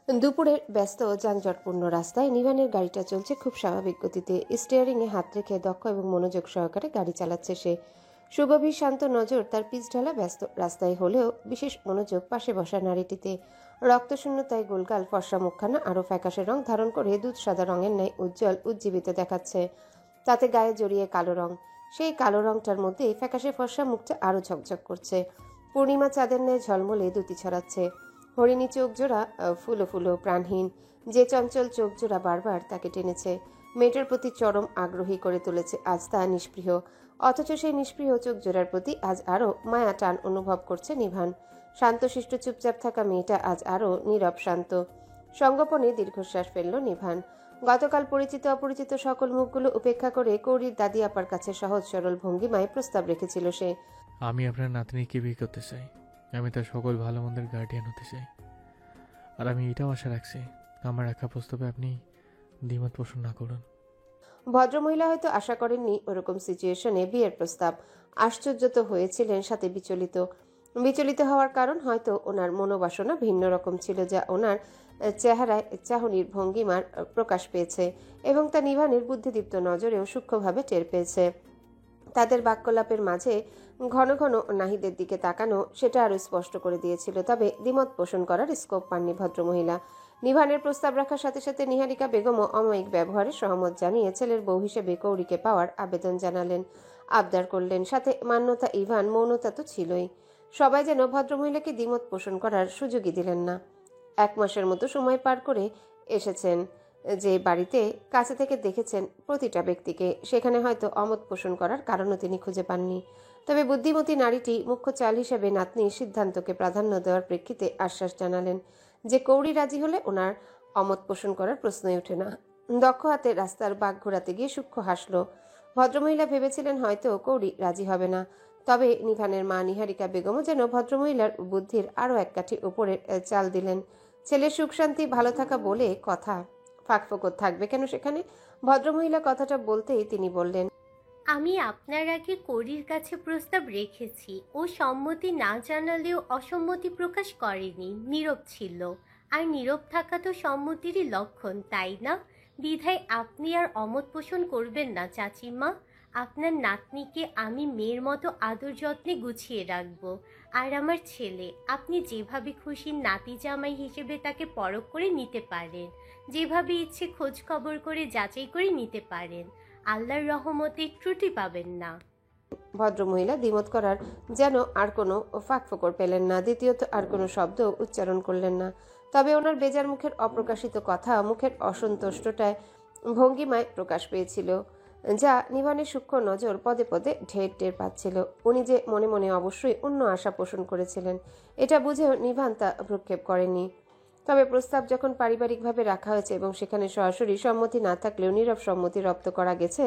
দুপুরের ব্যস্ত যানজটপূর্ণ রাস্তায় নিভানের গাড়িটা চলছে খুব স্বাভাবিক গতিতে। স্টিয়ারিংয়ে হাত রেখে দক্ষ এবং মনোযোগ সহকারে গাড়ি চালাচ্ছে সে। সুগভীর শান্ত নজর তার পিছঢালা ব্যস্ত রাস্তায় হলেও বিশেষ মনোযোগ পাশে বসা নারীটিতে। রক্তশূন্যতায় গোলগাল ফর্সা মুখখানা আরও ফ্যাকাশে রং ধারণ করে দুধ সাদা রঙের ন্যায় উজ্জ্বল উজ্জীবিত দেখাচ্ছে। তাতে গায়ে জড়িয়ে কালো রং। সেই কালো রংটার মধ্যে ফ্যাকাশে ফর্সা মুখটা আরও ঝকঝক করছে। পূর্ণিমা চাঁদের ন্যায় ঝলমলে দ্যুতি ছড়াচ্ছে। হরিণী চোখ জোড়া ফুলো ফুলো প্রাণহীন। যে চঞ্চল চোখ জোড়া বারবার তাকে টেনেছে, মেয়েটার প্রতি চরম আগ্রহী করে তুলেছে আজ তা নিষ্পৃহ। অথচ সেই নিষ্পৃহ চোখ জোড়ার প্রতি আজ আরও মায়া টান অনুভব করছে নিভান। শান্তশিষ্ট চুপচাপ থাকা মেয়েটা আজ আরও নীরব শান্ত। সঙ্গোপনে দীর্ঘশ্বাস ফেলল নিভান। গতকাল পরিচিত অপরিচিত সকল মুখগুলো উপেক্ষা করে কৌরির দাদি আপার কাছে সহজ সরল ভঙ্গিমায় প্রস্তাব রেখেছিল সে। আমি আপনার নাতনিকে বিয়ে করতে চাই। আমি তার সকল ভালো মন্দের গার্ডিয়ান হতে চাই। আর আমি এটাও আশা রাখছি আমার রাখা প্রস্তাবে আপনি দ্বিমত পোষণ না করুন। ভদ্রমহিলা হয়তো আশা করেননি ওরকম সিচুয়েশনে বিয়ের প্রস্তাব। আশ্চর্য তো হয়েছিলেন, সাথে বিচলিত। বিচলিত হওয়ার কারণ হয়তো ওনার মনোবাসনা ভিন্ন রকম ছিল, যা ওনার চেহারায় চাহনির ভঙ্গিমার প্রকাশ পেয়েছে এবং তা নিভানের বুদ্ধিদীপ্ত নজরেও সূক্ষ্মভাবে টের পেয়েছে। তাদের বাক্যলাপের মাঝে ঘন ঘন নাহিদের দিকে তাকানো সেটা আরও স্পষ্ট করে দিয়েছিল। তবে দ্বিমত পোষণ করার স্কোপ পাননি ভদ্রমহিলা। নিভানের প্রস্তাব রাখার সাথে সাথে নিহারিকা বেগমও অমায়িক ব্যবহারে সহমত জানিয়ে ছেলের বউ হিসেবে কৌরিকে পাওয়ার আবেদন জানালেন, আবদার করলেন। সাথে মান্যতা ইভান, মৌনতা তো ছিলই। সবাই যেন ভদ্রমহিলাকে দ্বিমত পোষণ করার সুযোগই দিলেন না। 1 মাসের মতো সময় পার করে এসেছেন যে বাড়িতে, কাছে থেকে দেখেছেন প্রতিটা ব্যক্তিকে। সেখানে হয়তো অমত পোষণ করার কারণও তিনি খুঁজে পাননি। তবে বুদ্ধিমতী নারীটি মুখ্য চাল হিসেবে নাতনির সিদ্ধান্তকে প্রাধান্য দেওয়ার প্রেক্ষিতে আশ্বাস জানালেন যে কৌরি রাজি হলে ওনার অমত পোষণ করার প্রশ্নই ওঠে না। দক্ষ হাতে রাস্তার বাঘ ঘোরাতে গিয়ে সূক্ষ্ম হাসল। ভদ্রমহিলা ভেবেছিলেন হয়তো কৌরি রাজি হবে না। তবে নিভানের মা নিহারিকা বেগমও যেন ভদ্রমহিলার বুদ্ধির আরও এক কাঠি উপরে চাল দিলেন। ছেলের সুখ শান্তি ভালো থাকা বলে কথা, ফাঁকফোকর থাকবে কেন সেখানে? ভদ্রমহিলা কথাটা বলতেই তিনি বললেন, আমি আপনার আগে কৌরির কাছে প্রস্তাব রেখেছি। ও সম্মতি না জানালেও অসম্মতি প্রকাশ করেনি, নীরব ছিল। আর নীরব থাকা তো সম্মতিরই লক্ষণ, তাই না? বিধায় আপনি আর অমত পোষণ করবেন না চাচিমা। আপনার নাতনিকে আমি মেয়ের মতো আদর যত্নে গুছিয়ে রাখবো। আর আমার ছেলে, আপনি যেভাবে খুশি নাতি জামাই হিসেবে তাকে পরখ করে নিতে পারেন, যেভাবে ইচ্ছে খোঁজ খবর করে যাচাই করে নিতে পারেন। আল্লাহর রহমতে ত্রুটি পাবেন না। ভদ্রমহিলা দ্বিমত করার যেন আর কোনো ফাঁকফোকর পেলেন না। দ্বিতীয়ত আর কোনো শব্দ উচ্চারণ করলেন না। তবে ওনার বেজার মুখের অপ্রকাশিত কথা মুখের অসন্তুষ্টটায় ভঙ্গিমায় প্রকাশ পেয়েছিল, যা নিভানের সূক্ষ্ম নজর পদে পদে ঢের টের পাচ্ছিল। উনি যে মনে মনে অবশ্যই অন্য আশা পোষণ করেছিলেন, এটা বুঝেও নিভান তা ভ্রুক্ষেপ করেননি। তবে প্রস্তাব যখন পারিবারিকভাবে রাখা হয়েছে এবং সেখানে সরাসরি সম্মতি না থাকলেও নীরব সম্মতি রপ্ত করা গেছে,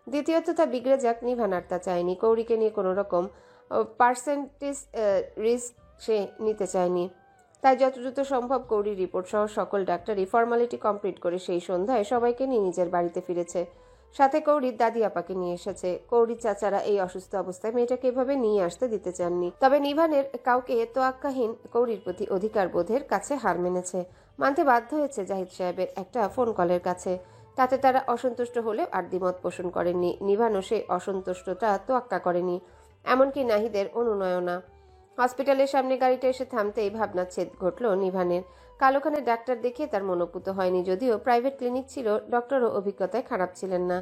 দ্বিতীয়ত তা বিগড়ে যাক নিভান আর তা চায়নি। কৌরিকে নিয়ে কোনো রকম পার্সেন্টেজ রিস্ক সে নিতে চায়নি। তাই যত দ্রুত সম্ভব কৌরির রিপোর্ট সহ সকল ডাক্তারই ফর্মালিটি কমপ্লিট করে সেই সন্ধ্যায় সবাইকে নিয়ে নিজের বাড়িতে ফিরেছে। সাথে কৌরির দাদি আপাকে নিয়ে এসেছে। কৌরির চাচারা এই অসুস্থ অবস্থায় মেয়েটাকে এভাবে নিয়ে আসতে দিতে চাননি। তবে নিভানের কাউকে তোয়াক্কাহীন কৌরির প্রতি অধিকার বোধের কাছে হার মেনেছে। মানতে বাধ্য হয়েছে জাহিদ সাহেবের একটা ফোন কলের কাছে। তাতে তারা অসন্তুষ্ট হলেও আর দ্বিমত পোষণ করেননি। নিভানও সেই অসন্তুষ্টতা তোয়াক্কা করেনি, এমনকি নাহিদের অনুনয়না। হসপিটালের সামনে গাড়িটা এসে থামতেই ভাবনাচ্ছেদ ঘটল নিভানের। কালোখানে ডাক্তার দেখিয়ে তার মনোপুত হয়নি, যদিও প্রাইভেট ক্লিনিক ছিল, ডক্টরও অভিজ্ঞতায় খারাপ ছিলেন না।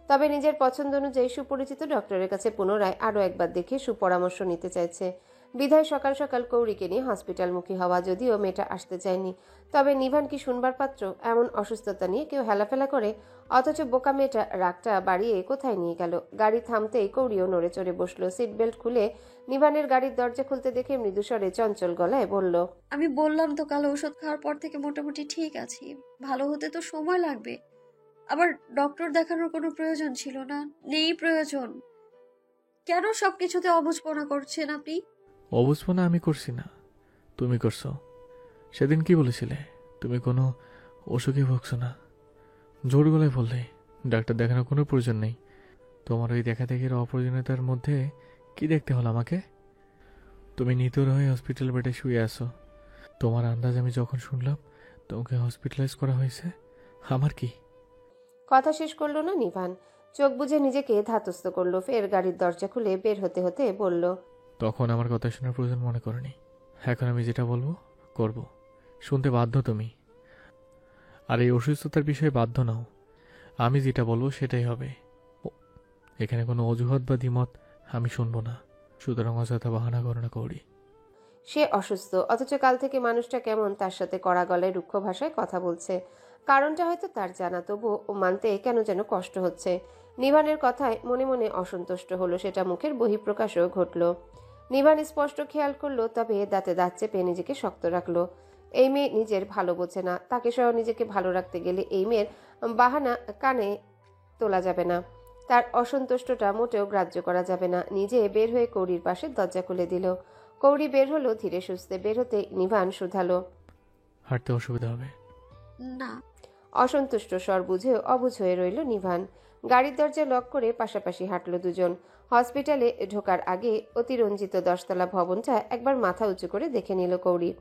তবে নিজের পছন্দ অনুযায়ী সুপরিচিত ডক্টরের কাছে পুনরায় আরও একবার দেখে সুপরামর্শ নিতে চাইছে। বিধায় সকাল সকাল কৌরিকে নিয়ে হসপিটালমুখী হওয়া, যদিও মেয়েটা আসতে চায়নি। তবে নিভান কি শুনবার পাত্র? এমন অসুস্থতা নিয়ে কেউ হেলাফেলা করে? অথচ বোকা মেয়েটা রাগটা বাড়িয়ে কোথায় নিয়ে গেল? গাড়ি থামতেই কৌরিও নড়ে চড়ে বসলো। সিট বেল্ট খুলে নিভানের গাড়ির দরজা খুলতে দেখে মৃদুস্বরে চঞ্চল গলায় বলল, আমি বললাম তো কাল ওষুধ খাওয়ার পর থেকে মোটামুটি ঠিক আছি। ভালো হতে তো সময় লাগবে। আবার ডক্টর দেখানোর কোনো প্রয়োজন ছিল না, নেই প্রয়োজন। কেন সবকিছুতে অবুঝপনা করছেন আপনি? অবুঝপনা আমি করছি না, তুমি করছো। সেদিন কি বলেছিলে? তুমি কোনো অসুখে ভুগছো না। জোর গলায় বললে ডাক্তার দেখানোর কোনো প্রয়োজন নেই। তোমার ওই দেখা দেখির অপ্রয়োজনীয়তার মধ্যে কি দেখতে হলো আমাকে? তুমি নিতর হয়ে হসপিটাল বেডে শুয়ে আসো। তোমার আন্দাজ আমি যখন শুনলাম তোমাকে হসপিটালাইজ করা হয়েছে, আমার কি? কথা শেষ করলো না নিভান, চোখ বুজে নিজেকে ধাতস্থ করলো। ফের গাড়ির দরজা খুলে বের হতে হতে বলল, তখন আমার কথা শোনার প্রয়োজন মনে করেনি, এখন আমি যেটা বলবো করব, শুনতে বাধ্য তুমি। আর এই অসুস্থতার বিষয়ে বাধ্য নাও, আমি যেটা বলবো সেটাই হবে। এখানে কোনো অজুহাত বা দ্বিমত আমি শুনবো না, সুতরাং অযথা বাহানা করো না কৌরি। সে অসুস্থ, অথচ কাল থেকে মানুষটা কেমন তার সাথে কড়া গলায় রুক্ষ ভাষায় কথা বলছে। কারণটা হয়তো তার জানা, তবু মানতে কেন যেন কষ্ট হচ্ছে। নিভানের কথায় মনে মনে অসন্তুষ্ট হলো, সেটা মুখের বহিঃপ্রকাশও ঘটল। নিভান স্পষ্ট খেয়াল করলো, তবে দাঁতে দাঁত চেপে নিজেকে শক্ত রাখলো। এই মেয়ে নিজের ভালো বোঝে না, তাকে সহ নিজেকে ভালো রাখতে গেলে এই মেয়ের বাহানা কানে তোলা যাবে না। তার অসন্তুষ্টটা মোটেও গ্রাহ্য করা যাবে না। নিজে বের হয়ে কৌরির পাশে দরজা খুলে দিল। কৌরি বের হলো ধীরে সুস্থে। বের হতে নিভান শুধালো, হাঁটতে অসুবিধা হবে? না। অসন্তুষ্ট স্বর বুঝেও অবুঝ হয়ে রইল নিভান। গাড়ির দরজা লক করে পাশাপাশি হাঁটলো দুজন। হসপিটালে ঢোকার আগে অতিরঞ্জিত 10তলা ভবনটা একবার মাথা উঁচু করে দেখে নিল কৌরি।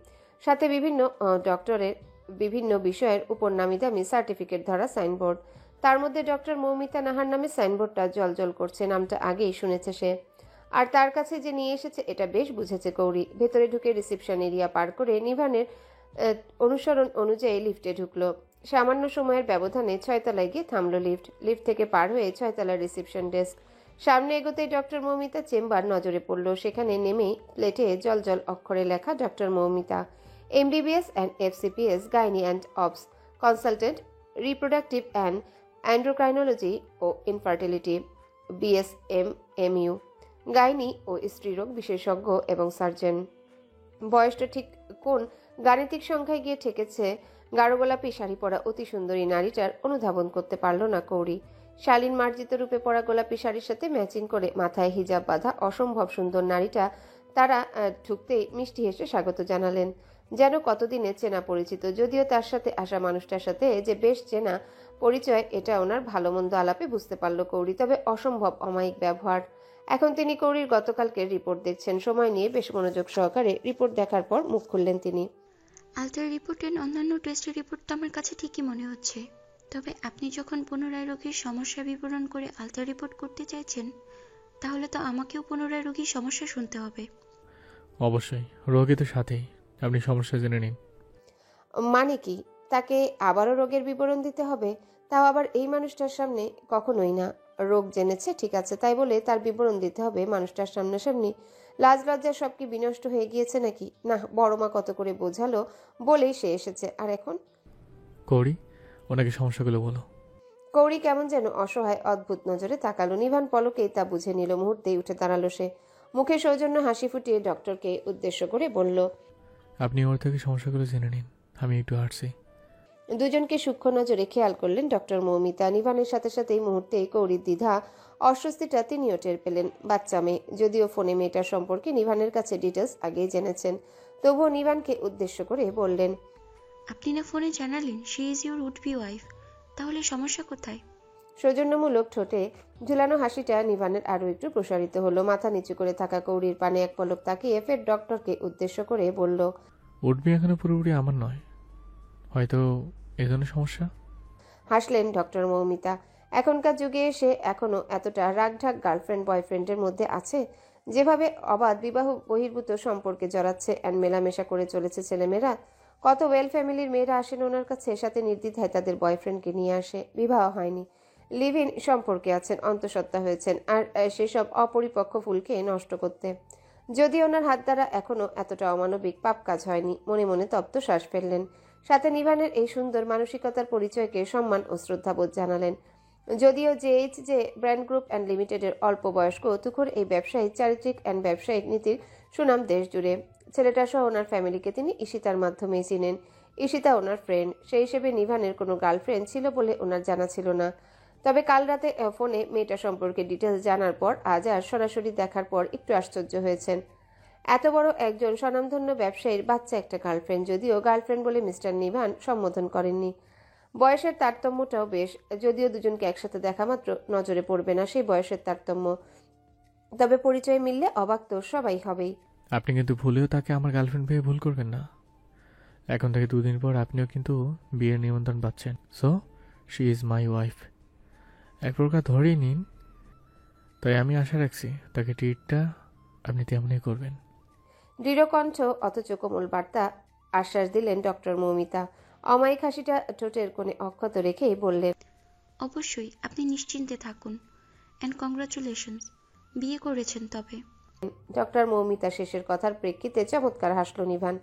সাথে বিভিন্ন ডক্টরের বিভিন্ন বিষয়ের উপর নামি দামি সার্টিফিকেট ধরা সাইনবোর্ড। তার মধ্যে ডক্টর মৌমিতা নাহার নামে সাইনবোর্ডটা জলজল করছে, নামটা আগেই শুনেছে সে। আর তার কাছে যে নিয়ে এসেছে এটা বেশ বুঝেছে কৌরি। ভেতরে ঢুকে রিসেপশন এরিয়া পার করে নিভানের অনুসরণ অনুযায়ী লিফটে ঢুকলো। সামান্য সময়ের ব্যবধানে 6তলায় গিয়ে থামলো লিফট। লিফট থেকে পার হয়ে 6তলার রিসেপশন ডেস্ক। সামনে এগোতেই ডক্টর মৌমিতা চেম্বার নজরে পড়ল। সেখানে নেমেই প্লেটে জলজল অক্ষরে লেখা doctor Moumita, MBBS and FCPS, gynae and obs consultant, reproductive and endocrinology ও ইনফার্টিলিটি, BSMMU, গাইনি ও স্ত্রীরোগ বিশেষজ্ঞ এবং সার্জন। বয়সটা ঠিক কোন গাণিতিক সংখ্যায় গিয়ে ঠেকেছে গাঢ় গোলাপি শাড়ি পরা অতি সুন্দরী নারীটার অনুধাবন করতে পারল না কৌরি। শালীন মার্জিত রূপে পরা গোলাপি শাড়ির সাথে ম্যাচিং করে মাথায় হিজাব বাঁধা অসম্ভব সুন্দর নারীটা তারা ঢুকতেই মিষ্টি হেসে স্বাগত জানালেন, যেন কতদিনের চেনা পরিচিত। যদিও তার সাথে আসা মানুষটার সাথে যে বেশ চেনা পরিচয়, এটা ওনার ভালো মন্দ আলাপে বুঝতে পারল কৌরি। তবে অসম্ভব অমায়িক ব্যবহার। এখন তিনি কৌরির গতকালকের রিপোর্ট দেখছেন। সময় নিয়ে বেশ মনোযোগ সহকারে রিপোর্ট দেখার পর মুখ খুললেন তিনি। আলতার রিপোর্টের অন্যান্য টেস্টের রিপোর্ট তো আমার কাছে ঠিকই মনে হচ্ছে, তবে আপনি যখন পুনরায় রোগীর সমস্যা বিবরণ করে আলতার রিপোর্ট করতে চাইছেন, তাহলে তো আমাকেও পুনরায় রোগীর সমস্যা শুনতে হবে। অবশ্যই, রোগী তো সাথেই, আপনি সমস্যা জেনে নিন। মানে কি, তাকে আবারও রোগের বিবরণ দিতে হবে? তাও আবার এই মানুষটার সামনে? কখনোই না। রোগ জেনেছে ঠিক আছে, তাই বলে তার বিবরণ দিতে হবে মানুষটার সামনাসামনি? লাজ লজ্জা সব কি বিনষ্ট হয়ে গিয়েছে নাকি? না, বড় মা কত করে বোঝালো বলেই সে এসেছে, আর এখন? কৌরি, ওনাকে সমস্যাগুলো বলো। কৌরি কেমন যেন অসহায় অদ্ভুত নজরে তাকালো। নিভান পলকেই তা বুঝে নিল। মুহূর্তেই উঠে দাঁড়ালো সে। মুখে সৌজন্য হাসি ফুটিয়ে ডক্টরকে উদ্দেশ্য করে বলল, আপনি ওর থেকে সমস্যাগুলো জেনে নিন, আমি একটু হাঁটছি। দুজনকে সূক্ষ্ম নজরে খেয়াল করলেন ডক্টর মৌমিতা। নিভানের সাথে সাথেই মুহূর্তেই কৌরির দ্বিধা অস্বস্তিটা তিনিও টের পেলেন। বাচ্চা মেয়ে, যদিও ফোনে মেয়েটার সম্পর্কে নিভানের কাছে ডিটেলস আগেই জেনেছেন, তবুও নিভানকে উদ্দেশ্য করে বললেন, আপনি না ফোনে জানালেন she is your would be wife, তাহলে সমস্যা কোথায়? সৌজন্যমূলক ঠোঁটে ঝুলানো হাসিটা নিভানের আরও একটু প্রসারিত হলো। মাথা নিচু করে থাকা কৌরির পানে এক পলক তাকিয়ে ফের ডক্টরকে উদ্দেশ্য করে বলল, উঠবি এখনো পুরোপুরি আমার নয়, হয়তো এই জন্য সমস্যা। হাসলেন ডক্টর মৌমিতা। এখনকার যুগে এসে এখনো এতটা রাগঢাক গার্লফ্রেন্ড বয়ফ্রেন্ডের মধ্যে আছে? যেভাবে অবাধ বিবাহ বহির্ভূত সম্পর্কে জড়াচ্ছে অ্যান্ড মেলামেশা করে চলেছে ছেলেমেয়েরা। কত ওয়েল ফ্যামিলির মেয়েরা আসেন ওনার কাছে, সাথে নির্দ্বিধায় তাদের বয়ফ্রেন্ডকে নিয়ে আসে। বিবাহ হয়নি, লিভ ইন সম্পর্কে আছেন, অন্তঃসত্ত্বা হয়েছেন, আর সেসব অপরিপক্ক ফুলকে নষ্ট করতে। যদি ওনার হাত দ্বারা এখনো এতটা অমানবিক পাপ কাজ হয়নি। মনে মনে তপ্ত শ্বাস ফেললেন। সাথে নিভানের এই সুন্দর মানসিকতার পরিচয়কে সম্মান ও শ্রদ্ধাবোধ জানালেন। যদিও জে ব্র্যান্ড গ্রুপ অ্যান্ড লিমিটেডের অল্প বয়স্ক তুখোর এই ব্যবসায়িক চারিত্রিক অ্যান্ড ব্যবসায়িক নীতির সুনাম দেশ জুড়ে। ছেলেটা সহ ওনার ফ্যামিলিকে তিনি ঈশিতার মাধ্যমেই চিনেন। ঈশিতা ওনার ফ্রেন্ড, সেই হিসেবে নিভানের কোনো গার্লফ্রেন্ড ছিল বলে ওনার জানা ছিল না। তবে কাল রাতে ফোনে মেয়েটা সম্পর্কে ডিটেলস জানার পর আজ আর সরাসরি দেখার পর একটু আশ্চর্য হয়েছেন। এত বড় একজন স্বনামধন্য ব্যবসায়ীর বাচ্চা একটা গার্লফ্রেন্ড, যদিও গার্লফ্রেন্ড বলে মিস্টার নিভান সম্বোধন করেননি। বয়সের তারতম্যটাও বেশ, যদিও দুজনকে একসাথে দেখা মাত্র নজরে পড়বে না সেই বয়সের তারতম্য। তবে পরিচয় মিললে অবাক তো সবাই হবেই। আপনি কিন্তু ভুলেও তাকে আমার গার্লফ্রেন্ড ভেবে ভুল করবেন না। এখন থেকে 2 দিন পর আপনিও কিন্তু বিয়ের নিমন্ত্রণ পাচ্ছেন। So she is my wife. এক প্রকার ধরেই নিন। তাই আমি আশা রাখছি তাকে ট্রিটটা আপনি তেমনই করবেন। দৃঢ় কণ্ঠ অথচ কোমল বার্তা আশ্বাস দিলেন ডক্টর মৌমিতা। অমায়িক হাসিটা ঠোঁটের কোণে অক্ষত রেখেই বললেন, অবশ্যই, আপনি নিশ্চিন্তে থাকুন। অ্যান্ড কংগ্রাচুলেশনস, বিয়ে করেছেন তবে। ডক্টর মৌমিতা শেষের কথার প্রেক্ষিতে চমৎকার হাসল নিভান।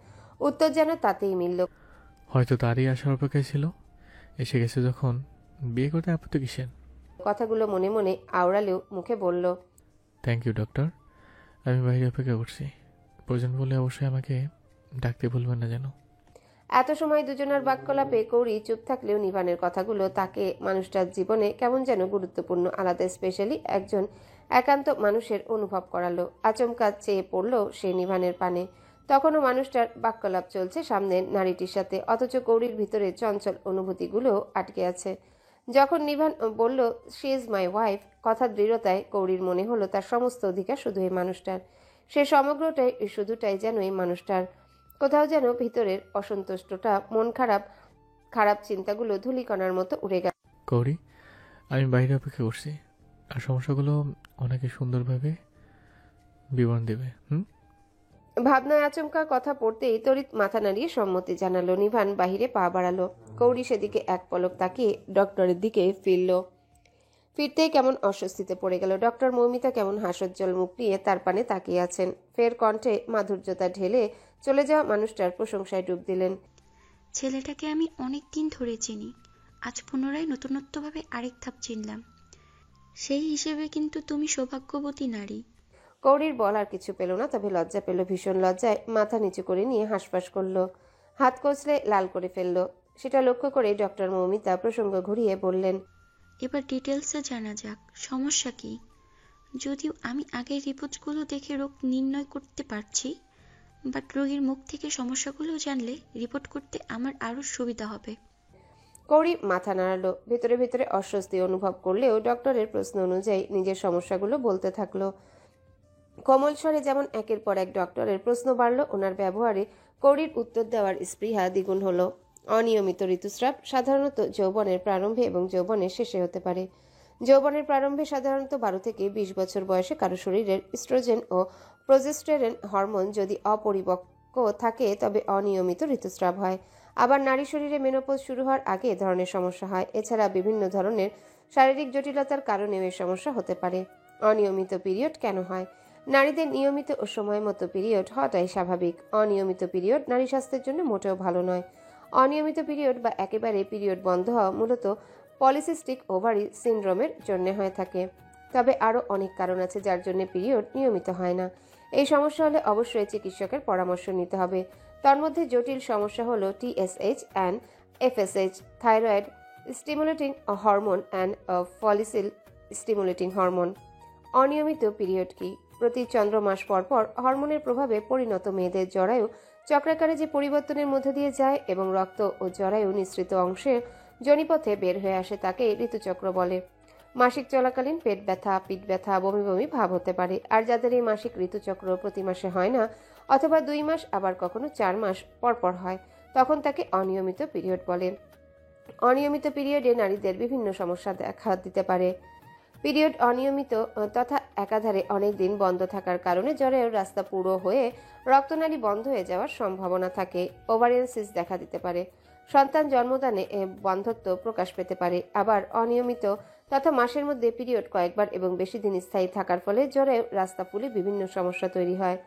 উত্তর যেন তাতেই মিলল। হয়তো তারই আসার অপেক্ষায় ছিল। এসে গেছে যখন, বিয়ে করতে আপত্তি কিসের? কথাগুলো মনে মনে আওড়ালেও মুখে বলল, থ্যাংক ইউ ডক্টর। আমি বাইরে অপেক্ষা করছি। প্রয়োজন বলে অবশ্যই আমাকে ডাকতে ভুলবেন না যেন। এত সময় দুজনের বাক্যলাপে কৌরি চুপ থাকলেও নিভানের কথাগুলো তাকে মানুষটার জীবনে কেমন যেন গুরুত্বপূর্ণ, আলাদা, স্পেশালি একজন একান্ত মানুষের অনুভব করালো। আচমকা চেয়ে পড়ল সে নিভানের পানে। তখনও মানুষটার বাক্যলাপ চলছে সামনের নারীটির সাথে, অথচ কৌরির ভিতরে চঞ্চল অনুভূতিগুলো আটকে আছে। যখন নিভান বলল শি ইজ মাই ওয়াইফ, কথার দৃঢ়তায় কৌরির মনে হলো তার সমস্ত অধিকার শুধু এই মানুষটার। সে সমগ্রটাই শুধুটাই যেন এই মানুষটার। কোথাও যেন ভিতরের অসন্তুষ্টটা, মন খারাপ চিন্তাগুলো ধূলিকণার মতো উড়ে গেল। গৌরী, আমি বাইরে অপেক্ষা করছি। আর সমস্যাগুলো অনেকে সুন্দরভাবে বিবরণ দেবে। ভাবনায় আচমকা কথা পড়তেই তড়িৎ মাথা নাড়িয়ে সম্মতি জানালো। নিভান বাহিরে পা বাড়ালো। কৌরি সেদিকে এক পলক তাকিয়ে ডক্টরের দিকে ফিরতেই কেমন অস্বস্তিতে পড়ে গেল। ডক্টর মৌমিতা কেমন হাস্যোজ্জ্বল মুখ নিয়ে তার পানে তাকিয়ে আছেন। ফের কণ্ঠে মাধুর্যতা ঢেলে চলে যাওয়া মানুষটার প্রশংসায় ডুব দিলেন। ছেলেটাকে আমি অনেক দিন ধরে চিনি, আজ পুনরায় নতুনত্বভাবে আরেক ধাপ চিনলাম। সেই হিসেবে কিন্তু তুমি সৌভাগ্যবতী নারী। কৌরির বলার কিছু পেল না, তবে লজ্জা পেল। ভীষণ লজ্জায় মাথা নিচু করে নিয়ে হাঁসফাঁস করল, হাত কচলে লাল করে ফেলল। সেটা লক্ষ্য করে ডক্টর মৌমিতা প্রসঙ্গ ঘুরিয়ে বললেন, এবার ডিটেলসে জানা যাক, সমস্যা কি? যদিও আমি আগের রিপোর্টগুলো দেখে রোগ নির্ণয় করতে পারছি, বাট রোগীর মুখ থেকে সমস্যাগুলো জানলে রিপোর্ট করতে আমার আরও সুবিধা হবে। কৌরি মাথা নাড়ালো। ভেতরে ভেতরে অস্বস্তি অনুভব করলেও ডক্টরের প্রশ্ন অনুযায়ী নিজের সমস্যাগুলো বলতে থাকলো। কোমল স্বরে যেমন একের পর এক ডক্টরের প্রশ্ন বাড়ল, ওনার ব্যবহারে কৌরির উত্তর দেওয়ার স্পৃহা দ্বিগুণ হলো। অনিয়মিত ঋতুস্রাব সাধারণত যৌবনের প্রারম্ভে এবং যৌবনের শেষে হতে পারে। যৌবনের প্রারম্ভে সাধারণত 12 থেকে 20 বছর বয়সে কারো শরীরের ইস্ট্রোজেন ও প্রোজেস্টেরন হরমোন যদি অপরিপক্ক থাকে তবে অনিয়মিত ঋতুস্রাব হয়। আবার নারী শরীরে মেনোপজ শুরু হওয়ার আগে এ ধরনের সমস্যা হয়। এছাড়া বিভিন্ন ধরনের শারীরিক জটিলতার কারণেও এই সমস্যা হতে পারে। অনিয়মিত পিরিয়ড কেন হয়? নারীদের নিয়মিত ও সময় মতো পিরিয়ড হওয়াটাই স্বাভাবিক। অনিয়মিত পিরিয়ড নারী স্বাস্থ্যের জন্য মোটেও ভালো নয়। অনিয়মিত পিরিয়ড বা একেবারে পিরিয়ড বন্ধ হওয়া মূলত পলিসিস্টিক ওভারি সিনড্রোমের জন্য হয়ে থাকে। তবে আরও অনেক কারণ আছে যার জন্য পিরিয়ড নিয়মিত হয় না। এই সমস্যা হলে অবশ্যই চিকিৎসকের পরামর্শ নিতে হবে। তার মধ্যে জটিল সমস্যা হলো TSH and FSH, thyroid stimulating hormone and follicle stimulating hormone. অনিয়মিত পিরিয়ড কি? প্রতি চন্দ্রমাস পরপর হরমোনের প্রভাবে পরিণত মেয়েদের জরায়ু চক্রাকারে যে পরিবর্তনের মধ্যে দিয়ে যায় এবং রক্ত ও জরায়ু নিঃসৃত অংশে যোনিপথে বের হয়ে আসে তাকে ঋতুচক্র বলে। মাসিক চলাকালীন পেট ব্যথা, পিঠ ব্যথা, বমি বমি ভাব হতে পারে। আর যাদের এই মাসিক ঋতুচক্র প্রতি মাসে হয় না অথবা 2 মাস আবার কখনো 4 মাস পরপর হয়, তখন তাকে অনিয়মিত পিরিয়ড বলে। অনিয়মিত পিরিয়ডে নারীদের বিভিন্ন সমস্যা দেখা দিতে পারে। পিরিয়ড অনিয়মিত তথা একাধারে অনেক দিন বন্ধ থাকার কারণে জরায়ুর রাস্তা পুরো হয়ে রক্তনালী বন্ধ হয়ে যাওয়ার সম্ভাবনা থাকে। ওভারিয়ান সিস্ট দেখা দিতে পারে। সন্তান জন্মদানে বন্ধ্যত্ব প্রকাশ পেতে পারে। আবার অনিয়মিত তথা মাসের মধ্যে পিরিয়ড কয়েকবার এবং বেশি দিন স্থায়ী থাকার ফলে জরায়ু রাস্তা ফুলে বিভিন্ন সমস্যা তৈরি হয়।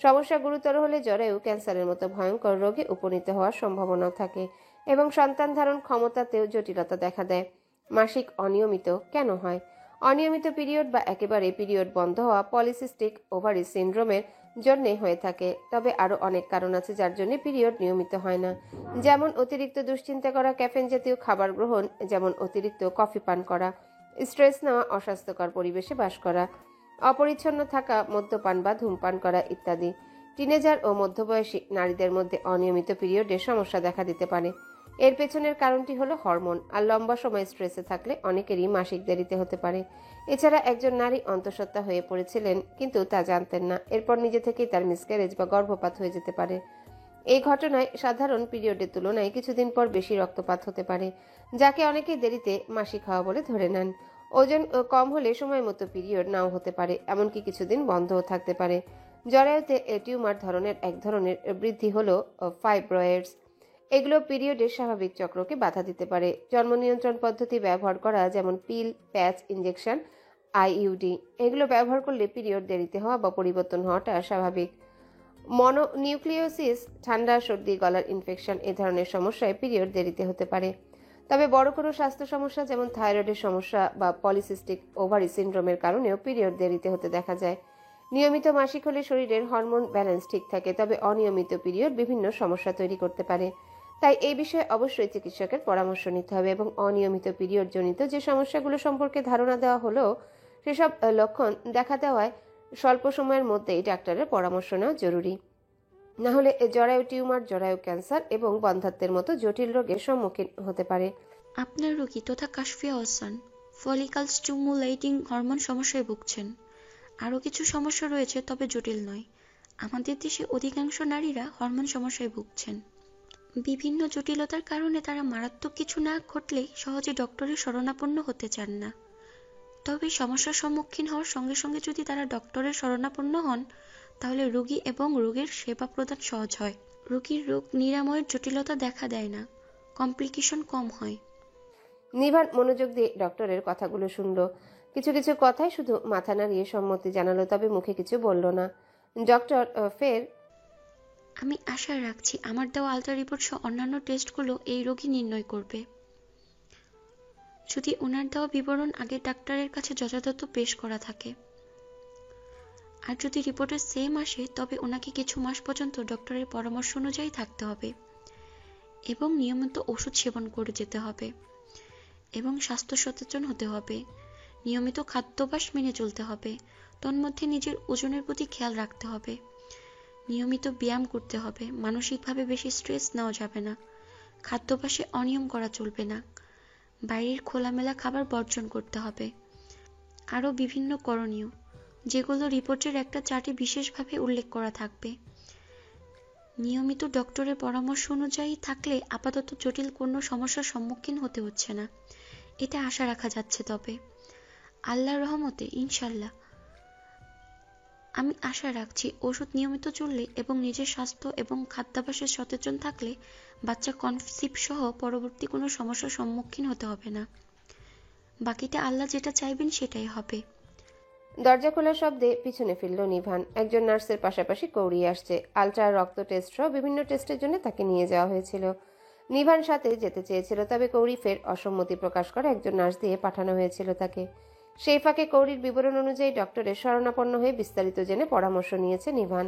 সমস্যা গুরুতর হলে জরায়ু ক্যান্সারের মতো ভয়ঙ্কর রোগে উপনীত হওয়ার সম্ভাবনাও থাকে এবং সন্তান ধারণ ক্ষমতাতেও জটিলতা দেখা দেয়। মাসিক অনিয়মিত কেন হয়? অনিয়মিত পিরিয়ড বা একেবারে পিরিয়ড বন্ধ হওয়া পলিসিস্টিক ওভারি সিনড্রোমের জন্য হয়ে থাকে। তবে আরও অনেক কারণ আছে যার জন্য পিরিয়ড নিয়মিত হয় না। যেমন অতিরিক্ত দুশ্চিন্তা করা, ক্যাফেন জাতীয় খাবার গ্রহণ, যেমন অতিরিক্ত কফি পান করা, স্ট্রেস নেওয়া, অস্বাস্থ্যকর পরিবেশে বাস করা, অপরিচ্ছন্ন থাকা, মদ্যপান বা ধূমপান করা ইত্যাদি। টিনেজার ও মধ্যবয়সী নারীদের মধ্যে অনিয়মিত পিরিয়ডের সমস্যা দেখা দিতে পারে। এর পেছনের কারণটি হলো হরমোন। আর লম্বা সময় স্ট্রেসে থাকলে অনেকেরই মাসিক দেরিতে হতে পারে। এছাড়া একজন নারী অন্তঃসত্ত্বা হয়ে পড়েছিলেন কিন্তু তা জানতেন না। এরপর নিজে থেকেই তার মিসক্যারেজ বা গর্ভপাত হয়ে যেতে পারে। এই ঘটনায় সাধারণ পিরিয়ডের তুলনায় কিছুদিন পর বেশি রক্তপাত হতে পারে, যাকে অনেকেই দেরিতে মাসিক হওয়া বলে ধরে নেন। ওজন কম হলে সময় মতো পিরিয়ড নাও হতে পারে, এমনকি কিছুদিন বন্ধও থাকতে পারে। জরায়ুতে টিউমার ধরনের এক ধরনের বৃদ্ধি হলো ফাইব্রয়েডস। এগুলো পিরিয়ডের স্বাভাবিক চক্রকে বাধা দিতে পারে। জন্ম নিয়ন্ত্রণ পদ্ধতি ব্যবহার করা, যেমন পিল, প্যাচ, ইনজেকশন, আইইউডি, এগুলো ব্যবহার করলে পিরিয়ড দেরিতে হওয়া বা পরিবর্তন হওয়াটা স্বাভাবিক। মনোনিউক্লিওসিস, ঠান্ডা, সর্দি, গলার ইনফেকশন, এ ধরনের সমস্যায় পিরিয়ড দেরিতে হতে পারে। তবে বড় কোনো স্বাস্থ্য সমস্যা যেমন থাইরয়েডের সমস্যা বা পলিসিস্টিক ওভারি সিনড্রোমের কারণেও পিরিয়ড দেরিতে হতে দেখা যায়। নিয়মিত মাসিক হলে শরীরের হরমোন ব্যালেন্স ঠিক থাকে, তবে অনিয়মিত পিরিয়ড বিভিন্ন সমস্যা তৈরি করতে পারে। তাই এই বিষয়ে অবশ্যই চিকিৎসকের পরামর্শ নিতে হবে এবং অনিয়মিত পিরিয়ড জনিত যে সমস্যাগুলো সম্পর্কে ধারণা দেওয়া হলো সেসব লক্ষণ দেখা দেওয়ায় স্বল্প সময়ের মধ্যেই ডাক্তারের পরামর্শ নেওয়া জরুরি। না হলে জরায়ু টিউমার, জরায়ু ক্যান্সার এবং বন্ধ্যাত্বের মতো জটিল রোগের সম্মুখীন হতে পারে। আপনার রোগী তথা Kashfia ocean follicle stimulating hormone সমস্যায় ভুগছেন। আরও কিছু সমস্যা রয়েছে, তবে জটিল নয়। আমাদের দেশে অধিকাংশ নারীরা হরমোন সমস্যায় ভুগছেন। বিভিন্ন জটিলতার কারণে তারা মারাত্মক কিছু না ঘটলেই সহজে ডক্টরের শরণাপন্ন হতে চান না। তবে সমস্যার সম্মুখীন হওয়ার সঙ্গে সঙ্গে যদি তারা ডক্টরের শরণাপন্ন হন, তাহলে রোগী এবং রোগের সেবা প্রদান সহজ হয়। রোগীর রোগ নিরাময়ের জটিলতা দেখা দেয় না, কমপ্লিকেশন কম হয়। নিভান মনোযোগ দিয়ে ডক্টরের কথাগুলো শুনলো। কিছু কিছু কথায় শুধু মাথা নাড়িয়ে সম্মতি জানালো, তবে মুখে কিছু বলল না। ডক্টর ফের আমি আশা রাখছি আমার দেওয়া আলট্রা রিপোর্ট সহ অন্যান্য টেস্টগুলো এই রোগী নির্ণয় করবে। যদি ওনার দেওয়া বিবরণ আগে ডাক্তারের কাছে যথাযথ পেশ করা থাকে, আর যদি রিপোর্টে সেম আসে, তবে ওনাকে কিছু মাস পর্যন্ত ডক্টরের পরামর্শ অনুযায়ী থাকতে হবে এবং নিয়মিত ওষুধ সেবন করে যেতে হবে এবং স্বাস্থ্য সচেতন হতে হবে। নিয়মিত খাদ্যাভ্যাস মেনে চলতে হবে। তন্মধ্যে নিজের ওজনের প্রতি খেয়াল রাখতে হবে। নিয়মিত ব্যায়াম করতে হবে। মানসিকভাবে বেশি স্ট্রেস নেওয়া যাবে না। খাদ্যাভ্যাসে অনিয়ম করা চলবে না। বাইরের খোলামেলা খাবার বর্জন করতে হবে। আরও বিভিন্ন করণীয়, যেগুলো রিপোর্টের একটা চার্টে বিশেষভাবে উল্লেখ করা থাকবে। নিয়মিত ডক্টরের পরামর্শ অনুযায়ী থাকলে আপাতত জটিল কোনো সমস্যার সম্মুখীন হতে হচ্ছে না, এটা আশা রাখা যাচ্ছে। তবে আল্লাহর রহমতে ইনশাল্লাহ আমি আশা রাখছি ওষুধ নিয়মিত চললে এবং নিজের স্বাস্থ্য এবং খাদ্যাভ্যাসে সচেতন থাকলে বাচ্চা কনসিভ সহ পরবর্তী কোনো সমস্যার সম্মুখীন হতে হবে না। বাকিটা আল্লাহ যেটা চাইবেন সেটাই হবে। দরজা খোলার শব্দে পিছনে ফিরল নিভান। একজন নার্সের পাশাপাশি কৌড়ি আসছে। আলট্রা, রক্ত টেস্ট সহ বিভিন্ন টেস্টের জন্য তাকে নিয়ে যাওয়া হয়েছিল। নিভান সাথে যেতে চেয়েছিল, তবে কৌড়ি ফের অসম্মতি প্রকাশ করে একজন নার্স দিয়ে পাঠানো হয়েছিল তাকে। সেই ফাঁকে কৌড়ির বিবরণ অনুযায়ী ডক্টরের শরণাপন্ন হয়ে বিস্তারিত জেনে পরামর্শ নিয়েছে নিভান।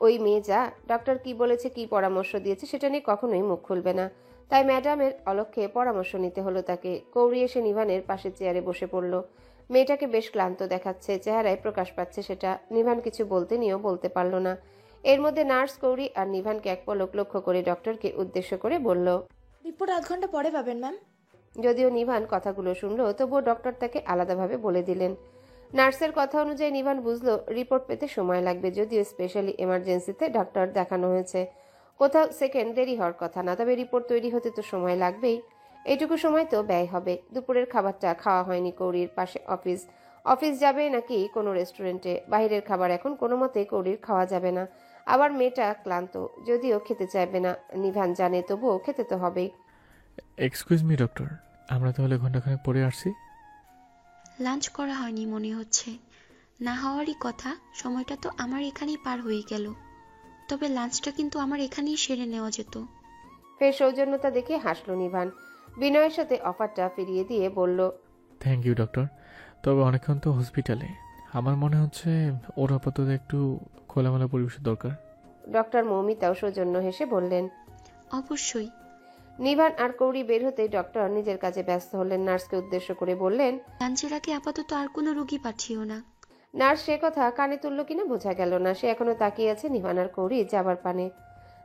ওই মেয়ে যা ডক্টর কি বলেছে, কি পরামর্শ দিয়েছে সেটা নিয়ে কখনোই মুখ খুলবে না। তাই ম্যাডামের অলক্ষ্যে পরামর্শ নিতে হলো তাকে। কৌড়ি এসে নিভানের পাশে চেয়ারে বসে পড়ল। মেয়েটাকে বেশ ক্লান্ত দেখাচ্ছে, চেহারায় প্রকাশ পাচ্ছে সেটা। নিভান কিছু বলতে নিয়েও বলতে পারল না। এর মধ্যে নার্স কৌড়ি আর নিভানকে এক পলক লক্ষ্য করে ডক্টরকে উদ্দেশ্য করে বলল, রিপোর্ট আধ ঘন্টা পরে পাবেন ম্যাম। যদিও নিভান কথাগুলো শুনলো, তবুও ডক্টর তাকে আলাদাভাবে বলে দিলেন। নার্সের কথা অনুযায়ী নিভান বুঝলো রিপোর্ট পেতে সময় লাগবে, যদিও স্পেশালি এমার্জেন্সিতে ডাক্তার দেখানো হয়েছে। কোথাও সেকেন্ড দেরি হওয়ার কথা না, তবে রিপোর্ট তৈরি হতে তো সময় লাগবেই। এইটুকু সময় তো ব্যয় হবে। দুপুরের খাবারটা খাওয়া হয়নি কৌড়ির। পাশে অফিস যাবে নাকি কোনো রেস্টুরেন্টে। বাইরের খাবার এখন কোনো মতে কৌড়ির খাওয়া যাবে না। আবার মেয়েটা ক্লান্ত, যদিও খেতে চাইবে না নিভান জানে, তবুও খেতে তো হবেই। এক্সকিউজ মি ডক্টর, আমরা তাহলে ঘন্টাখানেক পরে আসছি। লাঞ্চ করা হয়নি মনে হচ্ছে। না হওয়ারই কথা। সময়টা তো আমার এখানেই পার হয়ে গেল। তবে লাঞ্চটা কিন্তু আমার এখানেই সেরে নেওয়া যেত। ফের সৌজন্যতা দেখে হাসল নিভান। বিনয়ের সাথে অফারটা ফিরিয়ে দিয়ে বলল, থ্যাংক ইউ ডক্টর, তবে অনেকক্ষণ তো হসপিটালে। আমার মনে হচ্ছে ওর আপাতত একটু খোলামেলা পরিবেশের দরকার। ডক্টর মৌমিতাও সৌজন্য হেসে বললেন। অবশ্যই। নিভান আর কৌড়ি বের হতেই ডক্টর নিজের কাজে ব্যস্ত হলেন। নার্সকে উদ্দেশ্য করে বললেন, লাঞ্চের আগে আপাতত আর কোনো রোগী পাঠিও না। নার্স সে কথা কানে তুলল কিনা বোঝা গেল না। সে এখনো তাকিয়ে আছে নিভান আর কৌড়ি যাবার পানে।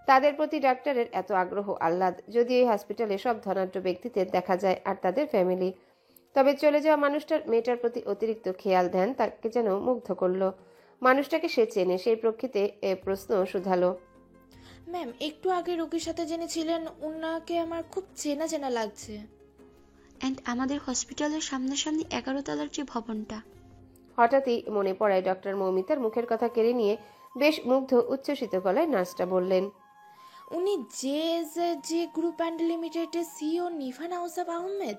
তাদের প্রতি ডাক্তারের এত আগ্রহ আহ্লাদ, যদি এই হসপিটালে সব ধনাঢ্য ব্যক্তিদের দেখা যায় আর তাদের ফ্যামিলি। তবে চলে যাওয়া মানুষটার মেয়েটার প্রতি অতিরিক্ত খেয়াল ধ্যান তাকে যেন মুগ্ধ করলো। মানুষটাকে সে চেনে, সেই প্রেক্ষিতে এ প্রশ্ন শুধালো, ম্যাম, একটু আগে রোগীর সাথে জেনেছিলেন উনাকে আমার খুব চেনা চেনা লাগছে। অ্যান্ড আমাদের হসপিটালের সামনাসামনি 11 তলার যে ভবনটা। হঠাৎই মনে পড়ায় ডক্টর মৌমিতার মুখের কথা কেড়ে নিয়ে বেশ মুগ্ধ উচ্ছ্বসিত গলায় নার্সটা বললেন, উনি যে গ্রুপ অ্যান্ড লিমিটেডের সিইও নিভান আউসাফ আহমেদ।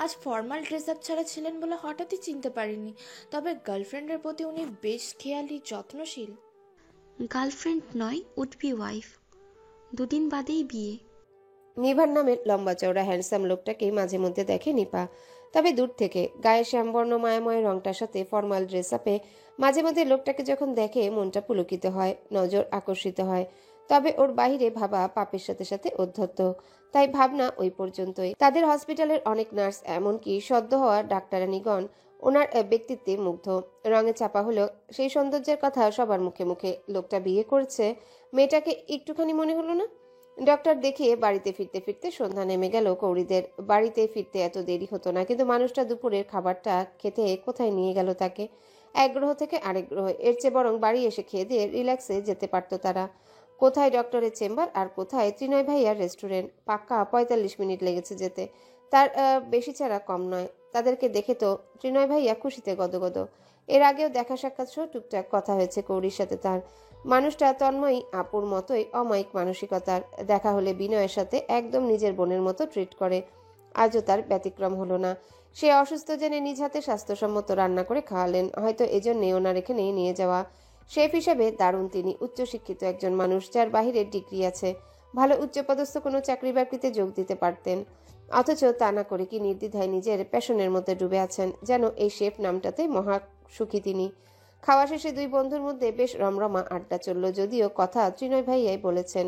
আজ ফর্মাল ড্রেস আপ ছাড়া ছিলেন বলে হঠাৎই চিনতে পারিনি, তবে গার্লফ্রেন্ডের প্রতি উনি বেশ খেয়ালি, যত্নশীল। গার্লফ্রেন্ড নয়, উড বি ওয়াইফ। 2 দিন বাদেই বিয়ে। নিভার নামের লম্বা চওড়া হ্যান্ডসাম লোকটাকে মাঝে মধ্যে দেখে নিপা, তবে দূর থেকে। গায়ে শ্যামবর্ণ মায়াময় রংটার সাথে ফর্মাল ড্রেস আপে মাঝে মধ্যে লোকটাকে যখন দেখে মনটা পুলকিত হয়, নজর আকর্ষিত হয়। তবে ওর বাইরে ভাবা পাপের সাথে সাথে উদ্ধত, তাই ভাবনা ওই পর্যন্তই। তাদের হসপিটালের অনেক নার্স, এমনকি সদ্য হওয়া ডাক্তারানীগণ ওনার ব্যক্তিত্বে মুগ্ধ। রঙে চাপা হলো সেই সৌন্দর্যের কথা সবার মুখে মুখে। লোকটা বিয়ে করছে, মেয়েটাকে একটুখানি মনে হলো না? ডক্টর দেখিয়ে বাড়িতে ফিরতে ফিরতে সন্ধ্যা নেমে গেল কৌরিদের। বাড়িতে ফিরতে এত দেরি হতো না, কিন্তু মানুষটা দুপুরের খাবারটা খেতে কোথায় নিয়ে গেল তাকে? এক গ্রহ থেকে আরেক গ্রহ। এর চেয়ে বরং বাড়ি এসে খেয়ে দিয়ে রিল্যাক্সে যেতে পারতো তারা। কোথায় ডক্টরের চেম্বার আর কোথায় ত্রিনয় ভাইয়ার রেস্টুরেন্ট। পাক্কা 45 মিনিট লেগেছে যেতে, তার বেশি ছাড়া কম নয়। তাদেরকে দেখে তো ত্রিনয় ভাইয়া খুশিতে গদগদ। এর আগেও দেখা সাক্ষাৎ সহ টুকটাক কথা হয়েছে কৌরির সাথে তার। মানুষটা তন্ময়ী আপুর মতোই অমায়িক মানসিকতার। দেখা হলে বিনয়ের সাথে একদম নিজের বোনের মতো ট্রিট করে। আজও তার ব্যতিক্রম হলো না। সে অসুস্থ জেনে নিজ হাতে স্বাস্থ্যসম্মত রান্না করে খাওয়ালেন, হয়তো এজন্যে ওনার এখানে নিয়ে যাওয়া। শেফ হিসেবে দারুণ তিনি। উচ্চশিক্ষিত একজন মানুষ, যার বাহিরে ডিগ্রি আছে। ভালো উচ্চপদস্থ কোনো চাকরি বাকরিতে যোগ দিতে পারতেন, অথচ তা না করে কি নির্দ্বিধায় নিজের প্যাশনের মধ্যে ডুবে আছেন। যেন এই শেফ নামটাতে মহা সুখী তিনি। খাওয়া শেষে দুই বন্ধুর মধ্যে বেশ রমরমা আড্ডা চলল, যদিও কথা ত্রিনয় ভাইয়াই বলেছেন।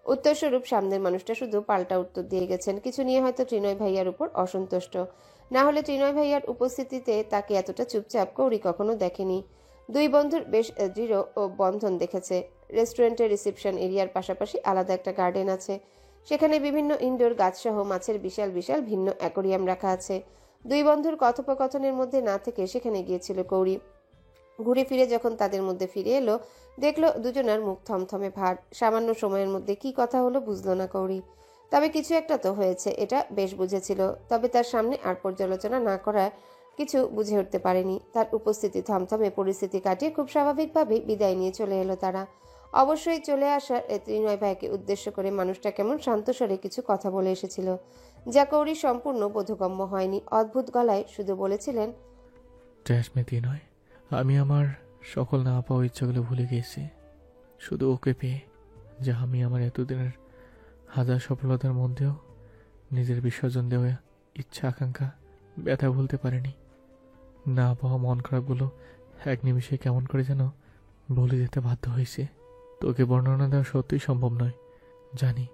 উত্তরস্বরূপ সামনের মানুষটা শুধু পাল্টা উত্তর দিয়ে গেছেন। কিছু নিয়ে হয়তো ত্রিনয় ভাইয়ার উপর অসন্তুষ্ট। না হলে ত্রিনয় ভাইয়ার উপস্থিতিতে তাকে এতটা চুপচাপ কৌরি কখনো দেখেনি। দুই বন্ধুর বেশ দৃঢ় ও বন্ধন দেখেছে। রেস্টুরেন্টের রিসেপশন এরিয়ার পাশাপাশি আলাদা একটা গার্ডেন আছে। সেখানে বিভিন্ন ইনডোর গাছসহ মাছের বিশাল বিশাল ভিন্ন অ্যাকোরিয়াম রাখা আছে। দুই বন্ধুর কথোপকথনের মধ্যে না থেকে সেখানে গিয়েছিল কৌরি। ঘুরে ফিরে যখন তাদের মধ্যে ফিরে এলো, দেখলো দুজনার মুখ থমথমে ভার। সামান্য সময়ের মধ্যে কি কথা হলো বুঝলো না কৌরি, তবে কিছু একটা তো হয়েছে এটা বেশ বুঝেছিল। তবে তার সামনে আর পর্যালোচনা না করার কিছু বুঝে উঠতে পারেনি। তার উপস্থিতি থমথমে পরিস্থিতি কাটিয়ে খুব স্বাভাবিকভাবেই বিদায় নিয়ে চলে এলো তারা। অবশ্যই চলে আসার ত্রিনয় ভাইকে উদ্দেশ্য করে মানুষটা কেমন শান্ত স্বরে কিছু কথা বলে এসেছিল, যা কৌরি সম্পূর্ণ বোধগম্য হয়নি। অদ্ভুত গলায় শুধু বলেছিলেন, ট্র্যাশমেতি নয়, আমি আমার সকল না পাওয়া ইচ্ছাগুলো ভুলে গিয়েছি শুধু ওকে পেয়ে। যা আমি আমার এতদিনের হাজার সফলতার মধ্যেও নিজের বিসর্জন দেওয়া ইচ্ছা, আকাঙ্ক্ষা, ব্যথা ভুলতে পারিনি। না পাওয়া মন খারাপগুলো এক নিমিষে কেমন করে যেন ভুলে যেতে বাধ্য হয়েছে। তোকে বর্ণনা দেওয়া সত্যিই সম্ভব নয়। জানি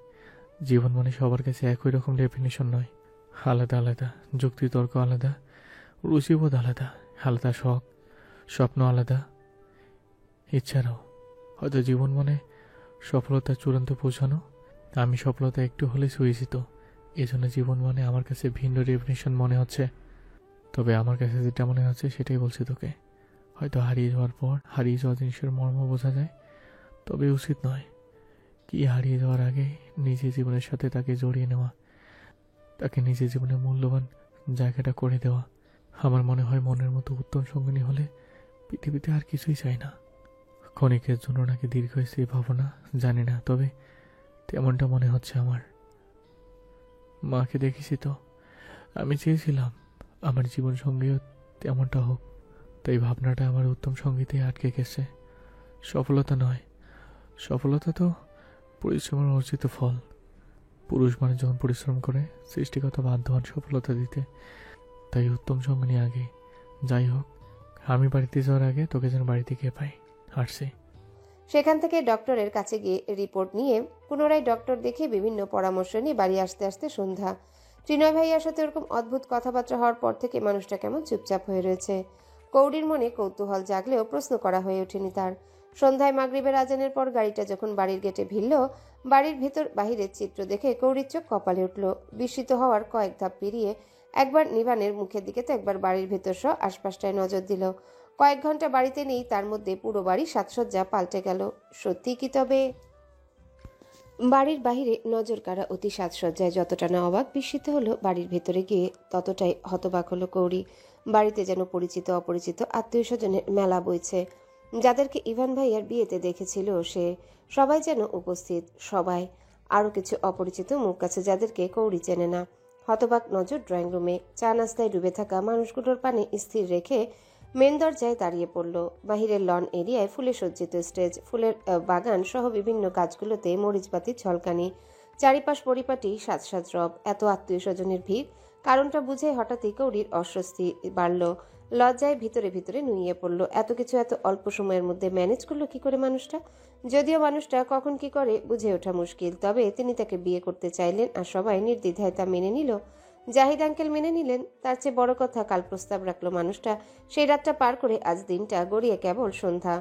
জীবন মানে সবার কাছে একই রকম ডেফিনেশন নয়। আলাদা আলাদা যুক্তি তর্ক আলাদা, রুচিবোধ আলাদা, আলাদা শখ স্বপ্ন আলাদা। এছাড়াও হয়তো জীবন মানে সফলতার চূড়ান্ত পৌঁছানো। আমি সফলতা একটু হলে সুইচিত, এজন্য জীবন মানে আমার কাছে ভিন্ন ডেফিনেশন মনে হচ্ছে। তবে আমার কাছে যেটা মনে হচ্ছে সেটাই বলছি তোকে। হয়তো হারিয়ে যাওয়ার পর হারিয়ে যাওয়া জিনিসের মর্ম বোঝা যায়, তবে উচিত নয় কি হারিয়ে যাওয়ার আগে নিজের জীবনের সাথে তাকে জড়িয়ে নেওয়া, তাকে নিজের জীবনের মূল্যবান জায়গাটা করে দেওয়া। আমার মনে হয় মনের মতো উত্তম সঙ্গিনী হলে পৃথিবীতে আর কিছুই চাই না। ক্ষণিকের জন্য নাকি দীর্ঘস্থায়ী ভাবনা জানি না, তবে তেমনটা মনে হচ্ছে আমার। মাকে দেখেছি তো, আমি চেয়েছিলাম আমার জীবন সঙ্গীও তেমনটা হোক, তাই ভাবনাটা আমার উত্তম সঙ্গীতে আটকে গেছে। সফলতা নয়, সফলতা তো পরিশ্রমের অর্জিত ফল। পুরুষ মানুষ যখন পরিশ্রম করে সৃষ্টিকর্তা বাধ্য হন সফলতা দিতে, তাই উত্তম সঙ্গিনী আগে। যাই হোক, আমি বাড়িতে যাওয়ার আগে তোকে যেন বাড়িতে গিয়ে পাই। হাসছি। সেখান থেকে ডক্টরের কাছে গিয়ে রিপোর্ট নিয়ে পুনরায় ডক্টর দেখে বিভিন্ন পরামর্শ নিয়ে বাড়ি আসতে আসতে সন্ধ্যা। ত্রিনয় ভাইয়ার সাথে ওরকম অদ্ভুত কথাবার্তা হওয়ার পর থেকে মানুষটা কেমন চুপচাপ হয়ে রয়েছে। কৌরির মনে কৌতূহল জাগলেও প্রশ্ন করা হয়ে ওঠেনি তার। সন্ধ্যায় মাগরিবের আজানের পর গাড়িটা যখন বাড়ির গেটে ভিড়ল, বাড়ির ভেতর বাহিরের চিত্র দেখে কৌরির চোখ কপালে উঠল। বিস্মিত হওয়ার কয়েক ধাপ পেরিয়ে একবার নিভানের মুখের দিকে তো একবার বাড়ির ভেতর সহ আশপাশটায় নজর দিল। কয়েক ঘন্টা বাড়িতে নেই, তার মধ্যে পুরো বাড়ি সাজসজ্জা পাল্টে গেল। সত্যি কি তবে বাড়ির বাইরে নজর কাড়া অতি সাজসজ্জায় যতটা না অবাক বিস্মিত হলো, বাড়ির ভেতরে গিয়ে ততটাই হতবাক হলো কৌরি। বাড়িতে যেন পরিচিত অপরিচিত আত্মীয় স্বজনের মেলা বইছে। যাদেরকে ইভান ভাইয়ার বিয়েতে দেখেছিল সে, সবাই যেন উপস্থিত। সবাই, আরও কিছু অপরিচিত মুখ আছে যাদেরকে কৌরি চেনে না। হতবাক নজর ড্রয়িং রুমে চা নাস্তায় ডুবে থাকা মানুষগুলোর পানে স্থির রেখে মেন দরজায় দাঁড়িয়ে পড়ল। বাহিরের লন এরিয়ায় ফুলে সজ্জিত স্টেজ, ফুলের বাগান সহ বিভিন্ন গাছগুলোতে মরিচবাতি ঝলকানি, চারিপাশ পরিপাটি সাজ সাজ রব। এত আত্মীয় স্বজনের ভিড়, কারণটা বুঝে হঠাৎই কৌরির অস্বস্তি বাড়ল। লজ্জায় ভিতরে ভিতরে নুইয়ে পড়ল। এত কিছু এত অল্প সময়ের মধ্যে ম্যানেজ করলো কি করে মানুষটা? যদিও মানুষটা কখন কি করে বুঝে ওঠা মুশকিল, তবে তিনি তাকে বিয়ে করতে চাইলেন আর সবাই নির্দ্বিধায় তা মেনে নিল। জাহিদ আঙ্কেল মেনে নিলেন। তার চেয়ে বড় কথা, কাল প্রস্তাব রাখলো মানুষটা। সেই রাতটা পার করে আজ দিনটা গড়িয়ে কেবল সন্ধ্যা।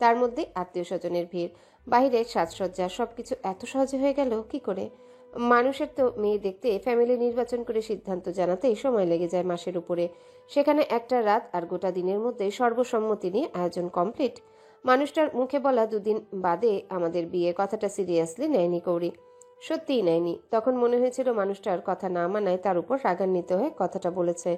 তার মধ্যে আত্মীয় স্বজনের ভিড়, বাহিরের সাজসজ্জা, সবকিছু এত সহজে হয়ে গেল কি করে? মানুষের তো মেয়ে দেখতে ফ্যামিলি নির্বাচন করে সিদ্ধান্ত জানাতেই সময় লেগে যায় মাসের উপরে। সেখানে একটা রাত আর গোটা দিনের মধ্যে সর্বসম্মতি নিয়ে আয়োজন কমপ্লিট। মানুষটার মুখে বলা দুদিন বাদে আমাদের বিয়ে কথাটা সিরিয়াসলি নেয়নি কৌরি। সত্যিই নেয়নি। তখন মনে হয়েছিল মানুষটার কথা না মানায় তার উপর রাগান্বিত হয়ে কথাটা বলেছে।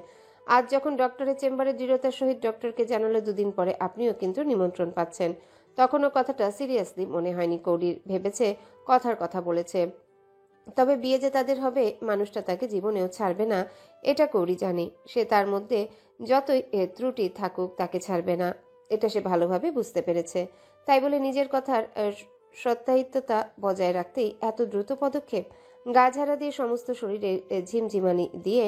আজ যখন ডক্টরের চেম্বারে দৃঢ়তার সহিত ডক্টরকে জানালো দুদিন পরে আপনিও কিন্তু নিমন্ত্রণ পাচ্ছেন, তখনও কথাটা সিরিয়াসলি মনে হয়নি কৌরির। ভেবেছে কথার কথা বলেছে, তবে বিয়ে যে তাদের হবে, মানুষটা তাকে জীবনেও ছাড়বে না এটা কৌরি জানে। সে তার মধ্যে যতই ত্রুটি থাকুক তাকে ছাড়বে না, এটা সে ভালোভাবে বুঝতে পেরেছে। তাই বলে নিজের কথার সত্যায়িত্বতা বজায় রাখতেই এত দ্রুত পদক্ষেপ। গা ঝাড়া দিয়ে সমস্ত শরীরে ঝিমঝিমানি দিয়ে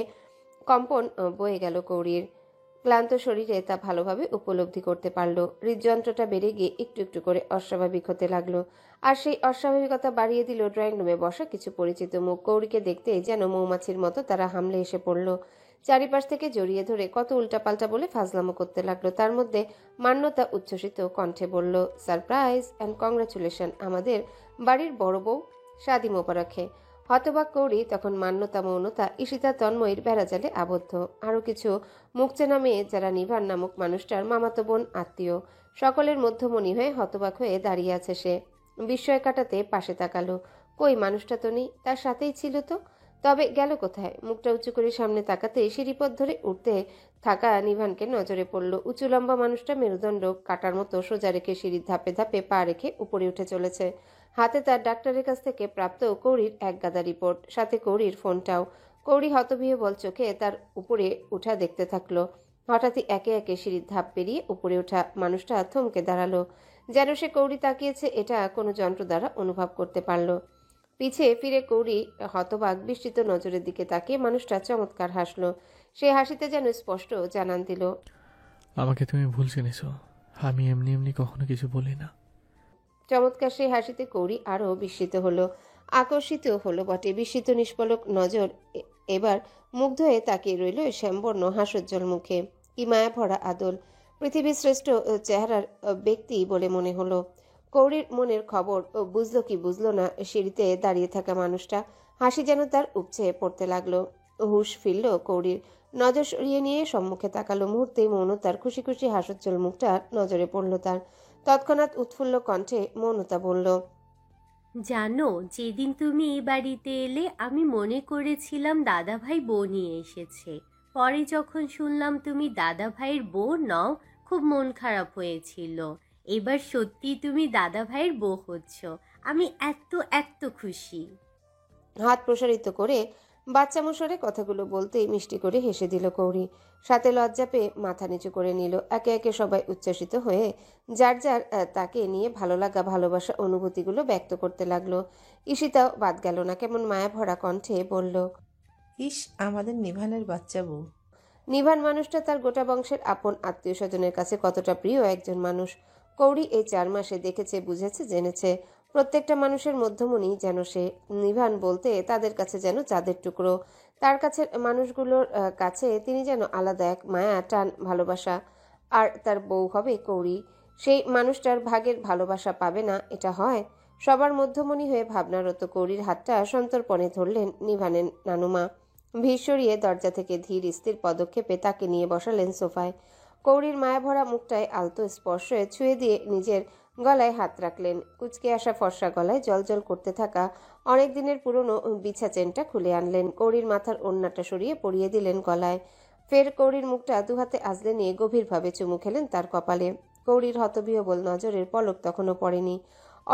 কম্পন বয়ে গেল কৌরির। ক্লান্ত শরীরে তা ভালোভাবে উপলব্ধি করতে পারল। হৃদযন্ত্রটা বেড়ে গিয়ে একটু একটু করে অস্বাভাবিক হতে লাগলো। আর সেই অস্বাভাবিকতা বাড়িয়ে দিল ড্রয়িং রুমে বসা কিছু পরিচিত মুখ। কৌরিকে দেখতে যেন মৌমাছির মতো তারা হামলে এসে পড়ল। চারিপাশ থেকে জড়িয়ে ধরে কত উল্টাপাল্টা বলে ফাজলামো করতে লাগলো। তার মধ্যে মান্যতা উচ্ছ্বসিত কণ্ঠে বলল, সারপ্রাইজ অ্যান্ড কংগ্রাচুলেশন, আমাদের বাড়ির বড় বউ শাদি মোবারকে। হতবাক কৌরি তখন মান্যতা, মৌনতা, ঈশিতা, তন্ময়ীর বেড়াজালে আবদ্ধ। আরও কিছু মুখ চেনা মেয়ে যারা নিভান নামক মানুষটার মামাতো বোন আত্মীয়। সকলের মধ্যমণি হয়ে হতবাক হয়ে দাঁড়িয়ে আছে সে। বিস্ময় কাটাতে পাশে তাকালো। কই, মানুষটা তো নেই। তার সাথেই ছিল তো, তবে গেল কোথায়? মুখটা উঁচু করে সামনে তাকাতে সিঁড়িপথ ধরে উঠতে থাকা নিভানকে নজরে পড়ল। উঁচু লম্বা মানুষটা মেরুদণ্ড কাটার মতো সোজা রেখে সিঁড়ির ধাপে ধাপে পা রেখে উপরে উঠে চলেছে। হাতে তার ডাক্তারের কাছ থেকে প্রাপ্ত কৌরির এক গাদা রিপোর্ট, সাথে কৌরির ফোনটাও। কৌরি হতবিহ্বল চোখে তার উপরে উঠা দেখতে থাকলো। হঠাৎই একে একে সিঁড়ির ধাপ পেরিয়ে উপরে ওঠা মানুষটা থমকে দাঁড়ালো। যেন সে কৌরি তাকিয়েছে এটা কোনো যন্ত্র দ্বারা অনুভব করতে পারল। পিছে ফিরে কৌরি হতবাক বিস্মিত নজরের দিকে তাকিয়ে মানুষটা চমৎকার হাসলো। সে হাসিতে যেন স্পষ্ট জানান দিল, আমাকে তুমি ভুল চিনেছ, আমি এমনি এমনি কখনো কিছু বলি না। চমৎকার সেই হাসিতে কৌরি আরও বিস্মিত হলো, আকর্ষিত হলো বটে। বিস্মিত নিষ্পলক নজর এবার মুগ্ধ হয়ে তাকিয়ে রইল শ্যামবর্ণ হাস্যোজ্জ্বল মুখে। কি মায়া ভরা আদল, পৃথিবীর শ্রেষ্ঠ চেহারার ব্যক্তি বলে মনে হলো। কৌরির মনের খবর বুঝলো কি বুঝলো না, সিঁড়িতে দাঁড়িয়ে থাকা মানুষটা হাসি যেন তার উপচে পড়তে লাগলো। হুঁশ ফিরল কৌরির, নজর সরিয়ে নিয়ে সম্মুখে তাকালো। মুহূর্তেই মৌনতার খুশি খুশি হাস্যোজ্জ্বল মুখটা নজরে পড়ল তার। তৎক্ষণাৎ উৎফুল্ল কণ্ঠে মৌনতা বলল, জানো, যেদিন তুমি এই বাড়িতে এলে আমি মনে করেছিলাম দাদা ভাই বউ নিয়ে এসেছে। পরে যখন শুনলাম তুমি দাদা ভাইয়ের বউ নও, খুব মন খারাপ হয়েছিল। এবার সত্যি তুমি দাদা ভাইয়ের বউ হচ্ছ, আমি এত এত খুশি। হাত প্রসারিত করে বাচ্চা মশারে কথাগুলো বলতেই মিষ্টি করে হেসে দিল কৌরি। সাথে লজ্জা পেয়ে মাথা নিচু করে নিল। একে একে সবাই উচ্ছ্বসিত হয়ে যার যার তাকে নিয়ে ভালো লাগা ভালোবাসা অনুভূতিগুলো ব্যক্ত করতে লাগলো। ঈশিতাও বাদ গেল না, কেমন মায়া ভরা কণ্ঠে বলল, ইস, আমাদের নিভানের বাচ্চা বউ। নিভান মানুষটা তার গোটা বংশের আপন আত্মীয় স্বজনের কাছে কতটা প্রিয় একজন মানুষ। কৌরি এই 4 মাসে দেখেছে, বুঝেছে, জেনেছে। প্রত্যেকটা মানুষের মধ্যমণি যেন সে। নিভান বলতে তাদের কাছে যেন চাঁদের টুকরো। তার কাছের মানুষগুলোর কাছে তিনি যেন আলাদা এক মায়া, টান, ভালোবাসা। আর তার বউ হবে কৌরি। সেই মানুষটার ভাগের ভালোবাসা পাবে না এটা হয়? সবার মধ্যমণি হয়ে ভাবনারত কৌরির হাতটা সন্তর্পণে ধরলেন নিভানের নানুমা। ভিড় সরিয়ে দরজা থেকে ধীর স্থির পদক্ষেপে তাকে নিয়ে বসালেন সোফায়। কৌরির মায়াভরা মুখটায় আলতো স্পর্শে ছুঁয়ে দিয়ে নিজের গলায় হাত রাখলেন। কুচকে আসা ফর্সা গলায় জলজল করতে থাকা অনেক দিনের পুরনো বিছা চেনটা খুলে আনলেন। কৌরির মাথার ওড়নাটা সরিয়ে পরিয়ে দিলেন গলায়। ফের কৌরির মুখটা দুহাতে আজলে নিয়ে গভীরভাবে চুমু খেলেন তার কপালে। কৌরির হতবিহ্বল নজরের পলক তখনও পড়েনি,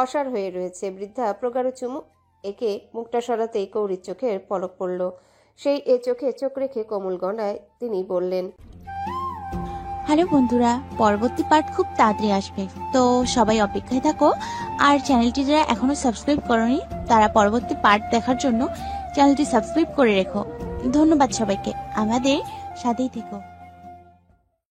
অসাড় হয়ে রয়েছে। বৃদ্ধা প্রগাঢ় চুমু একে মুখটা সরাতেই কৌরির চোখের পলক পড়ল। সেই চোখে চোখ রেখে কোমল গলায় তিনি বললেন, হ্যালো বন্ধুরা, পরবর্তী পার্ট খুব তাড়াতাড়ি আসবে, তো সবাই অপেক্ষায় থাকো। আর চ্যানেলটি যারা এখনো সাবস্ক্রাইব করনি তারা পরবর্তী পার্ট দেখার জন্য চ্যানেলটি সাবস্ক্রাইব করে রেখো। ধন্যবাদ সবাইকে, আমাদের সাথেই থেকো।